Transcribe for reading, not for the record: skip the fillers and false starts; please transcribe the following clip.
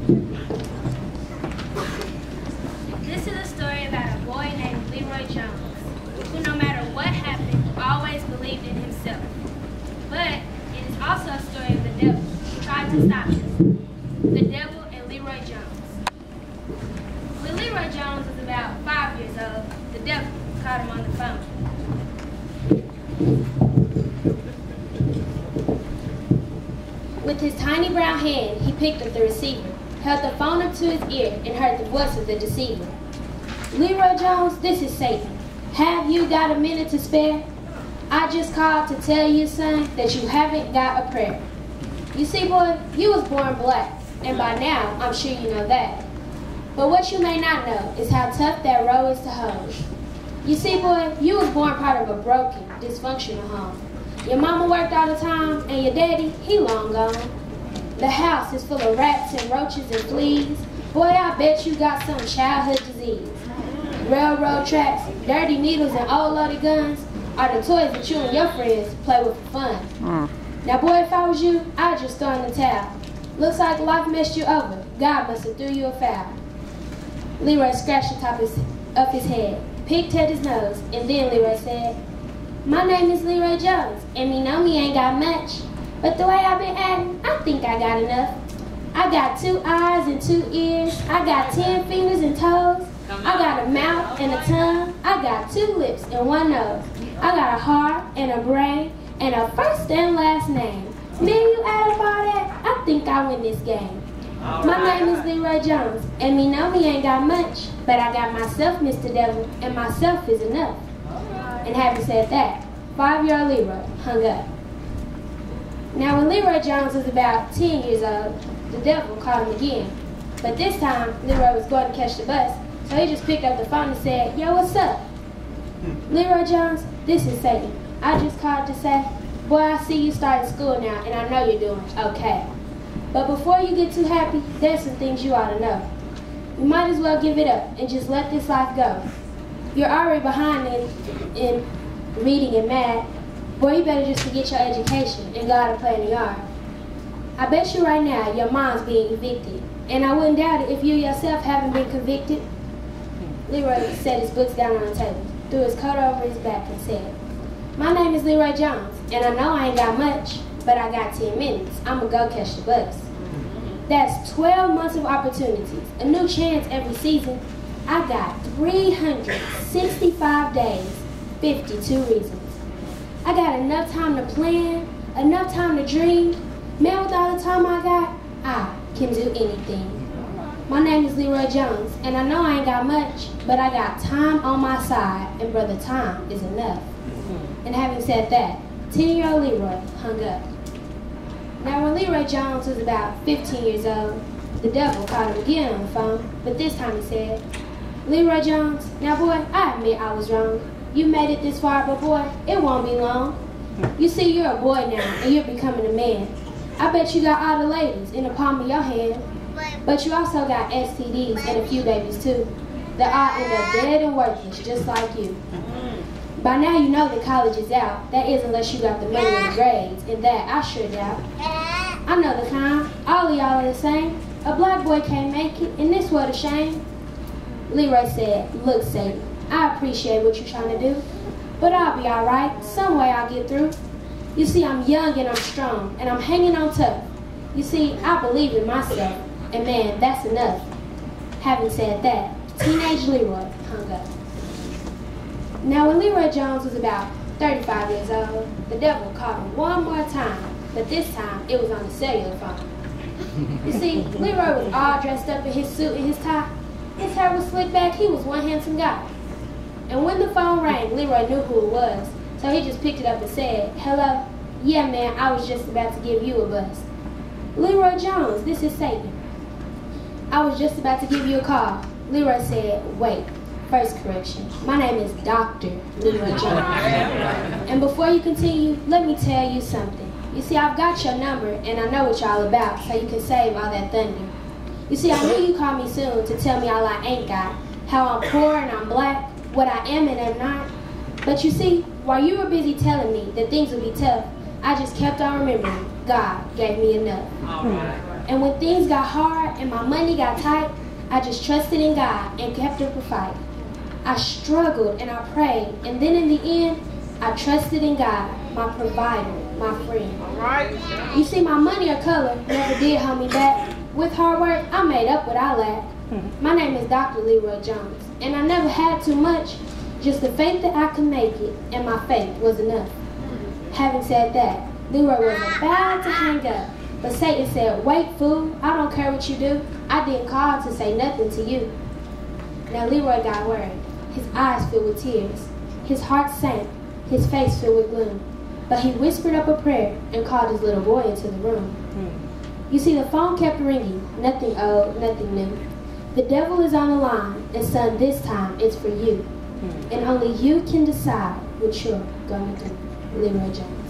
This is a story about a boy named Leroy Jones, who no matter what happened, always believed in himself. But it is also a story of the devil who tried to stop him. The devil and Leroy Jones. When Leroy Jones was about 5 years old, the devil caught him on the phone. With his tiny brown hand, he picked up the receiver, held the phone up to his ear, and heard the voice of the deceiver. Leroy Jones, this is Satan. Have you got a minute to spare? I just called to tell you, son, that you haven't got a prayer. You see, boy, you was born black, and by now, I'm sure you know that. But what you may not know is how tough that row is to hold. You see, boy, you was born part of a broken, dysfunctional home. Your mama worked all the time, and your daddy, he long gone. The house is full of rats and roaches and fleas. Boy, I bet you got some childhood disease. Railroad tracks, dirty needles, and old loaded guns are the toys that you and your friends play with for fun. Now, boy, if I was you, I'd just throw in the towel. Looks like life messed you over. God must have threw you a foul. Leroy scratched the top of his head, picked at his nose, and then Leroy said, my name is Leroy Jones, and me know me ain't got much, but the way I've been acting, I think I got enough. I got 2 eyes and 2 ears, I got 10 fingers and toes, I got a mouth and a tongue, I got 2 lips and 1 nose, I got a heart and a brain, and a first and last name. Man, you add up all that, I think I win this game. My name is Leroy Jones, and me know me ain't got much, but I got myself, Mr. Devil, and myself is enough. And having said that, 5-year-old Leroy hung up. Now when Leroy Jones was about 10 years old, the devil called him again. But this time, Leroy was going to catch the bus, so he just picked up the phone and said, yo, what's up? Leroy Jones, this is Satan. I just called to say, boy, I see you started school now, and I know you're doing okay. But before you get too happy, there's some things you ought to know. You might as well give it up and just let this life go. You're already behind in reading and math. Boy, you better just forget your education and go out and play in the yard. I bet you right now your mom's being evicted, and I wouldn't doubt it if you yourself haven't been convicted. Leroy set his books down on the table, threw his coat over his back, and said, my name is Leroy Jones, and I know I ain't got much, but I got 10 minutes. I'm going to go catch the bus. That's 12 months of opportunities, a new chance every season. I got 365 days, 52 reasons. I got enough time to plan, enough time to dream. Man, with all the time I got, I can do anything. My name is Leroy Jones, and I know I ain't got much, but I got time on my side, and brother, time is enough. And having said that, 10-year-old Leroy hung up. Now when Leroy Jones was about 15 years old, the devil called him again on the phone, but this time he said, Leroy Jones, now boy, I admit I was wrong. You made it this far, but boy, it won't be long. You see, you're a boy now, and you're becoming a man. I bet you got all the ladies in the palm of your hand, but you also got STDs and a few babies too. That all end up dead and worthless, just like you. By now you know that college is out. That is unless you got the money and the grades, and that I sure doubt. I know the kind. All of y'all are the same. A black boy can't make it, and this what a shame. Leroy said, look, Satan, I appreciate what you're trying to do, but I'll be all right. Some way I'll get through. You see, I'm young and I'm strong, and I'm hanging on tough. You see, I believe in myself, and man, that's enough. Having said that, teenage Leroy hung up. Now, when Leroy Jones was about 35 years old, the devil called him one more time, but this time it was on the cellular phone. You see, Leroy was all dressed up in his suit and his tie. His hair was slicked back. He was one handsome guy. And when the phone rang, Leroy knew who it was, so he just picked it up and said, hello? Yeah, man, I was just about to give you a buzz. Leroy Jones, this is Satan. I was just about to give you a call. Leroy said, wait. First correction, my name is Dr. Leroy Jones. And before you continue, let me tell you something. You see, I've got your number, and I know what y'all about, so you can save all that thunder. You see, I knew you called me soon to tell me all I ain't got, how I'm poor and I'm black, what I am and am not. But you see, while you were busy telling me that things would be tough, I just kept on remembering God gave me enough. And when things got hard and my money got tight, I just trusted in God and kept up the fight. I struggled and I prayed, and then in the end, I trusted in God, my provider, my friend. You see, my money or color never did hold me back. With hard work, I made up what I lacked. My name is Dr. Leroy Jones, and I never had too much, just the faith that I could make it, and my faith was enough. Having said that, Leroy was about to hang up, but Satan said, "Wait, fool, I don't care what you do. I didn't call to say nothing to you." Now Leroy got worried. His eyes filled with tears. His heart sank, his face filled with gloom. But he whispered up a prayer and called his little boy into the room. You see, the phone kept ringing, nothing old, nothing new. The devil is on the line, and son, this time it's for you. And only you can decide what you're going to do. Leroy Jones.